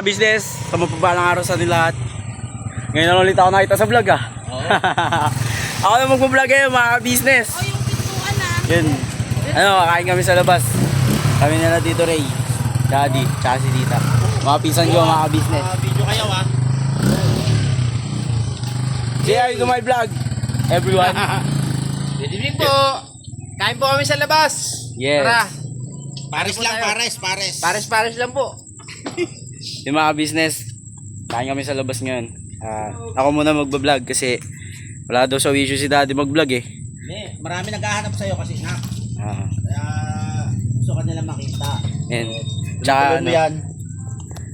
Business, sa mapabalang araw sa ating lahat. Ngayon na ulit ako nakita sa vlog Oo. Ako na mag-vlog ngayon mga business. Oh, yung pintuan Yun. Kakain kami sa labas. Kami nila dito Ray, Daddy, tsaka si Tita. Mga pinsan ko mga business. Video kayo Say hi to my vlog, everyone. Good evening po. Kain po kami sa labas. Yes. Tara. Pares lang, Pares lang po. Yung mga business, kain kami sa labas ngayon. Ako muna magbablog kasi wala daw sa issue si Daddy mag-vlog eh. Hindi, marami naghahanap sa'yo kasi nak. Ah, Kaya gusto ka nila makita. and tsaka Tuloy mo yan.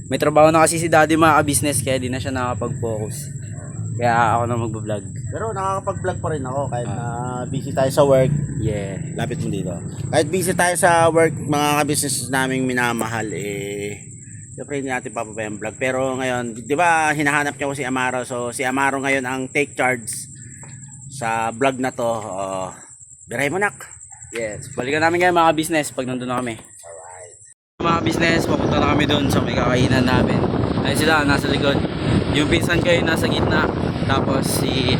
may trabaho na kasi si Daddy mga business kaya di na siya nakakapag-focus. Kaya ako na magbablog. Pero nakakapag-vlog pa rin ako kahit na busy tayo sa work. Yeah. Lapit mo dito. Kahit busy tayo sa work, mga ka-business naming minamahal, siyempre hindi natin papabayang vlog. Pero ngayon, di ba hinahanap niya ko si Amaro. So si Amaro ngayon ang take charge sa vlog na to. Biray mo nak. Yes. Balikan namin ngayon mga business pag nandun na kami. Alright. Mga business, papunta na kami doon sa may kakainan namin. Ayun sila, nasa likod. Yung pinsan ko yung nasa gitna. Tapos si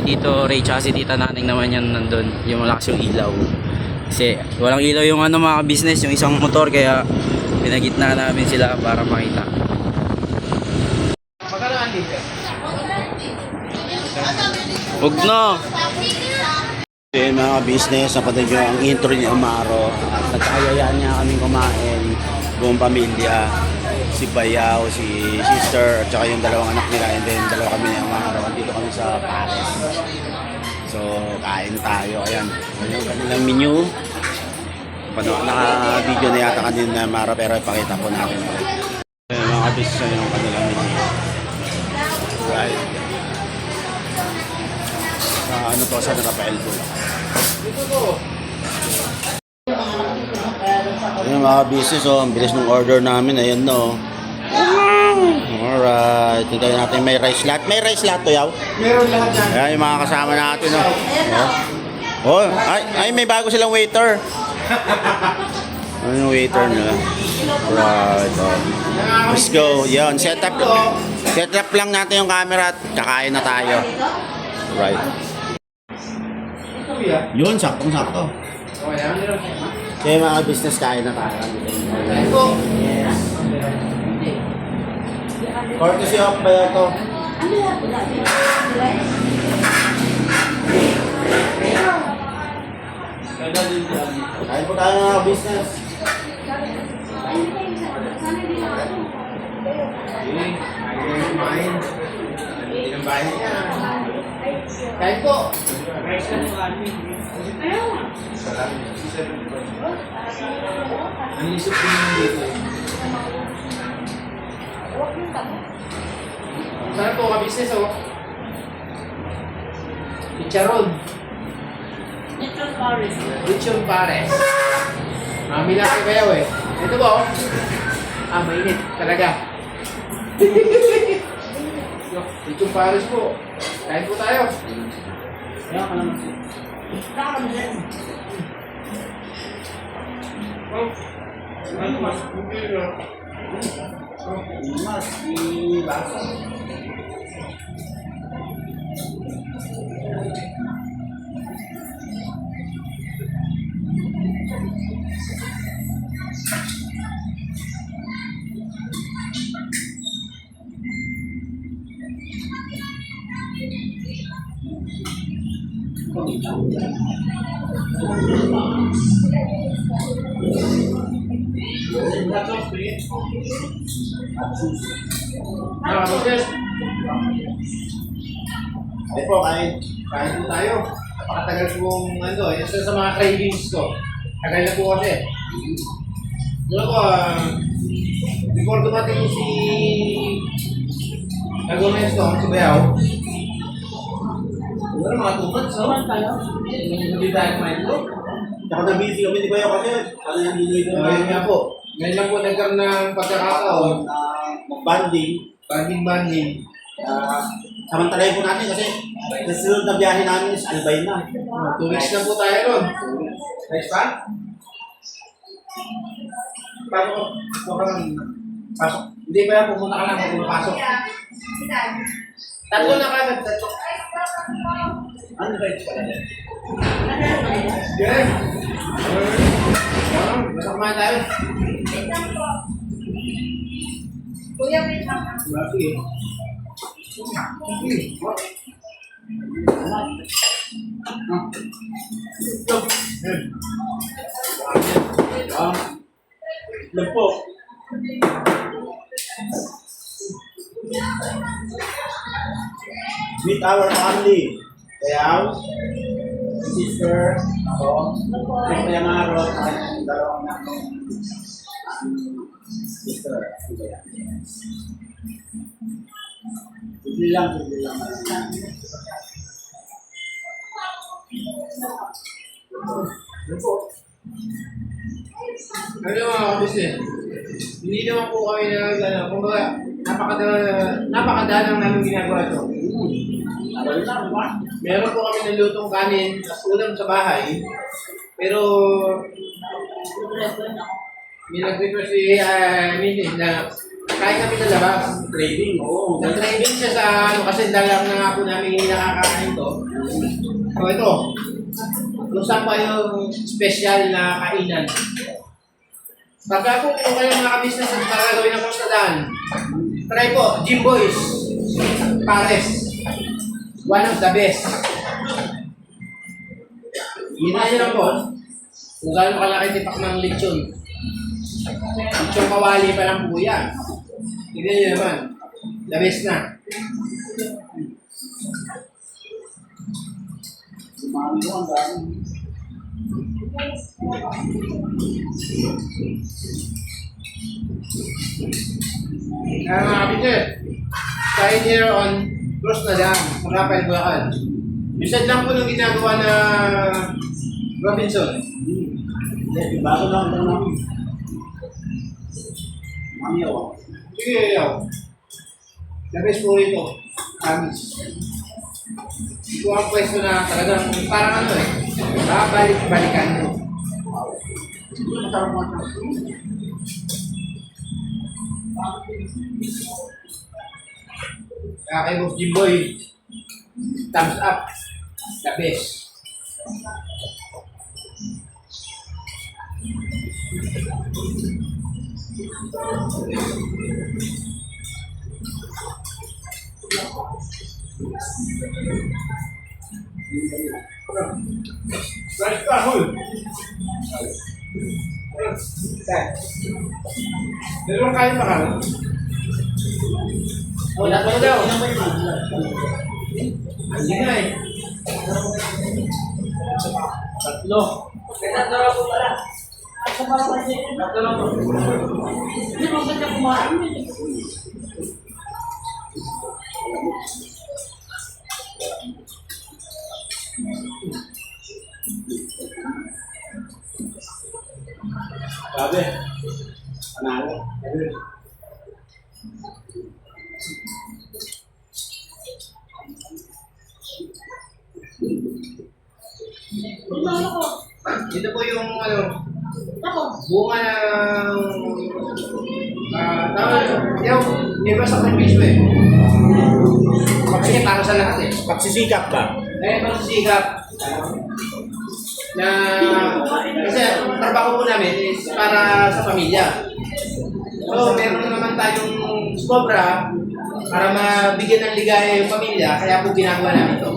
Tito Ray tsaka si Tita Naning naman yan nandun. Yung malakas yung ilaw. Kasi walang ilaw yung mga business, yung isang motor. Kaya pinagitna namin sila para makita. Magkano ang dito? Huwag na! Mga business, napatid nyo ang intro ni Amaro. Nagkayayaan niya kaming kumain, buong pamilya, si Bayaw, si sister, at saka yung dalawang anak nila, and then dalawa kami ni Amaro. Dito kami sa Paris. So, kain tayo. Ayan, yung kanilang menu. Naka-video na yata kanina ni Amaro, pero ipakita po natin. Ayan, mga business yung kanilang menu. Right. Ano to, sa Rafael po. Ayan mga business, ang bilis ng order namin. Ayan no. Alright, hintayin natin may rice lahat. May rice lahat to yaw? Meron lahat yan. Ayan yung mga kasama natin. Ay, may bago silang waiter. Ano yung waiter nila? Right, let's go. Yan, set up lang natin yung camera at kakain na tayo. Right. Yun, saktong-sakto. Kaya mga business, kain na tayo. Kain po. Yes. Courtesy of ba ito? Kain po tayo mga business. Kain po. Ang isip ko yung dito. Saan po ka-business Chicharon. Lechon Pares. Milaki kayo Ito ba mainit talaga. Lechon Pares po. Kain po tayo. Kaya ka naman. Ay po, kain. Kain po tayo. Napakatagal pong isa sa mga cravings ko. Tagal na po kasi. Doon ko, before dumating si Gomez to, si Bayaw. Siguro mga 2 months, no? Hindi tayo kumain ko. Tsaka na-busy kami ni Kuya kasi ano yung dito Ngayon nga po. Ngayon lang po nagkaroon ng pagkakataon. Banding. Samantalayin po natin kasi sa sunod na biyahe namin is Albay na. 2 weeks na po tayo ron. Nice pa? Paano ko? Pasok. Hindi ba yan pumunta ka lang kung pumapasok? Tatlo na kagad. Tatlo. Ano ba ito? Yan. Basta kumain tayo. Kuya, wait lang. Sige. Lampo. Meet our family. Kaya, sister, ako, yung kaya nga ro, dalawang na ako. Sister, kaya. Hindi lang. Ano mga kabisnes? Hindi naman po kami kumbaga, napakadalang namin ginagawa ito. Meron po kami nalutong kanin at ulam sa bahay, pero may nag-request si Mrs. na kain kami sa labas. Trading, oo. Nag-trading siya sa kasi dalang na nga po namin hindi nakakain to. So ito, kung saan pa yung special na kainan. Pagka po kung kayo mga kabisnes at gagawin ng kustadan, try po, Jimboy's Pares. One of the best. Hinahin lang po kung gaano kalaki tipak ng lechon. Lechon kawali pa lang po yan. Tignan nyo naman. The best na. Mga kapitid, tayo here on Cross na Dam, Rapal Bulacan. Yung sad lang po nung ginagawa na Robinson. Bago lang ito namin. Mamiyaw. Sige, yaw. The best po ito. Kamis. Ito ang pwesto na talagang parang ano babalik-balikan nyo. Kaya kay Boss Jimboy, thumbs up. The best. Right pa, hul. Pero kaya pa ka? Wala pa daw. Hindi nga eh. Tatlo. Tatlo lang po pala. Tatlo lang po. Hindi mo ganda kumain. Sabi, panalo. Ito po yung bunga ng yung sa permiso eh. Kasi para sa lahat eh. Pagsisikap ba? Pagsisikap na kasi ang trabaho po namin is para sa pamilya. So meron naman tayong sobra para mabigyan ng ligaya yung pamilya, kaya po ginagawa namin ito.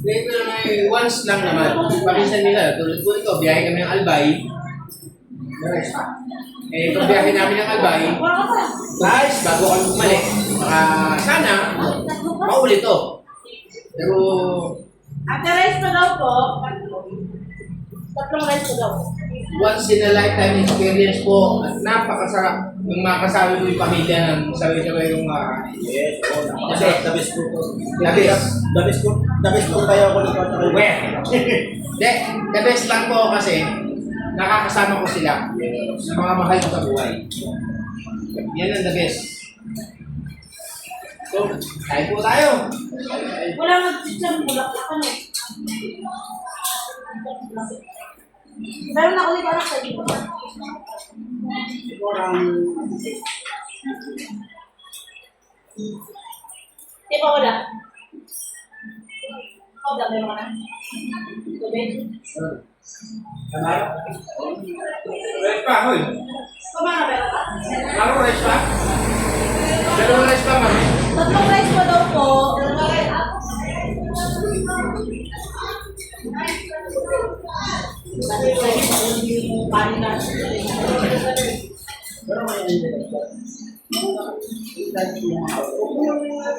Ito once lang naman. Paminsan nila, tulad po ito, biyahe kami ng Albay. Ito biyahe namin ng Albay. Guys, bago kami bumalik, sana, maulit to. Pero, Ate rice pa daw po. Tatlong rice pa daw. once in a lifetime experience po, at napakasarap yung makasama mo yung pamilya ng sabay-sabay yung Yes, oo. Kasi, The best po. the best po tayo ko nito. The best lang po kasi nakakasama ko sila sa mga mahal ko sa buhay. Yan ang the best. So, kain po tayo. Wala nag-chichang bulak-lakan eh. Pero nakulit parang sa iyo. Di ba wala? Wala, meron ka na. Tubig? Rice pa, hoy. Kumana, meron ka? Laro rice pa? Dalawang rice pa, mami. Tatlong rice pa daw po.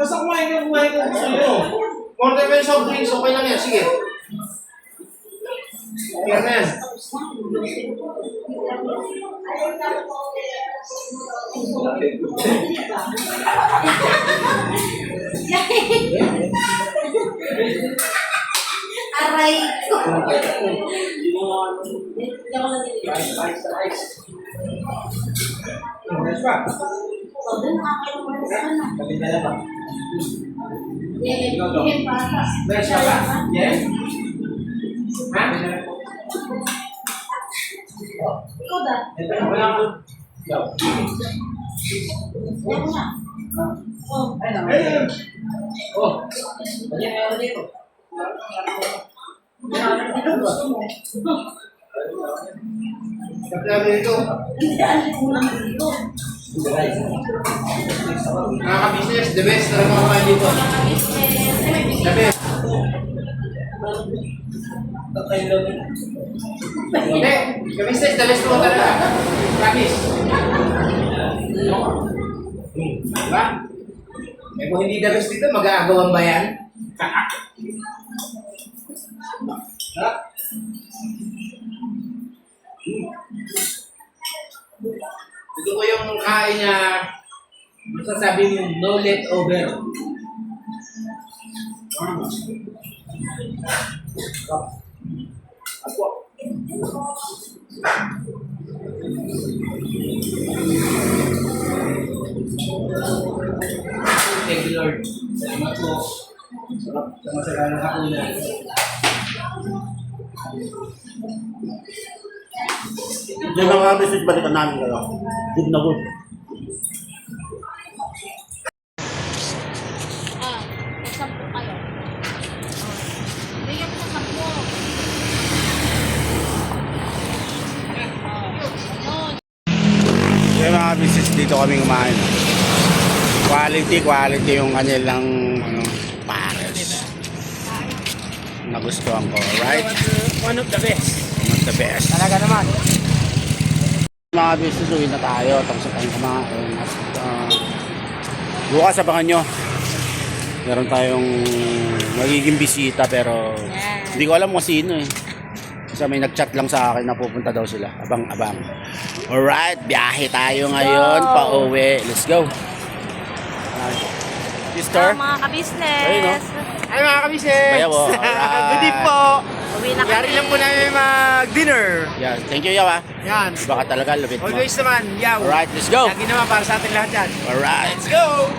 Basta kumain ka kung gusto nyo. Order mo yung soft drinks, okay lang yan. Sige. Kaya na yan. Aray ko. Rice pa. Rice pa ba? Yes? Ha? Ikaw da. Wala ko. Yan mo na. Oh. Ayun. Oh. Sabi nito. Nakaka-business, the best na mga kumain dito. The best. Hindi, ka-business, the best mo talaga. Promise. Diba? Eh kung hindi the best dito, mag-aagawan ba yan? Ha? Ito ko yung kain niya, masasabi yung no leftover. Thank you, Lord. Salamat po. Sarap sa masaganang hapunan. Diyan lang nga message balikan namin kayo. Good na good. Magsampu kayo. Bigyan ko 10. Yung mga business dito kami kumain. Quality yung kanilang pares. Nagustuhan ko, right? One of the best. One of the best. Talaga naman. Mga business, uwi na tayo. Tapos na tayong kumain. At bukas abangan nyo. Meron tayong magiging bisita pero hindi ko alam kung sino eh. Kasi may nag-chat lang sa akin na pupunta daw sila. Abang-abang. Alright, biyahe tayo ngayon. Pauwi. Let's go. Sister? Mga ka-business. Ayun, no? Ay mga kabisnes! Bayaw, oh. Alright. Good evening po! Uwi na Yari lang po namin mag-dinner. Yeah, thank you, Yaw. Yan. Baka talaga, lupit mo. Always naman, yaw. Alright, let's go. Lagi naman para sa ating lahat yan. Alright. Let's go!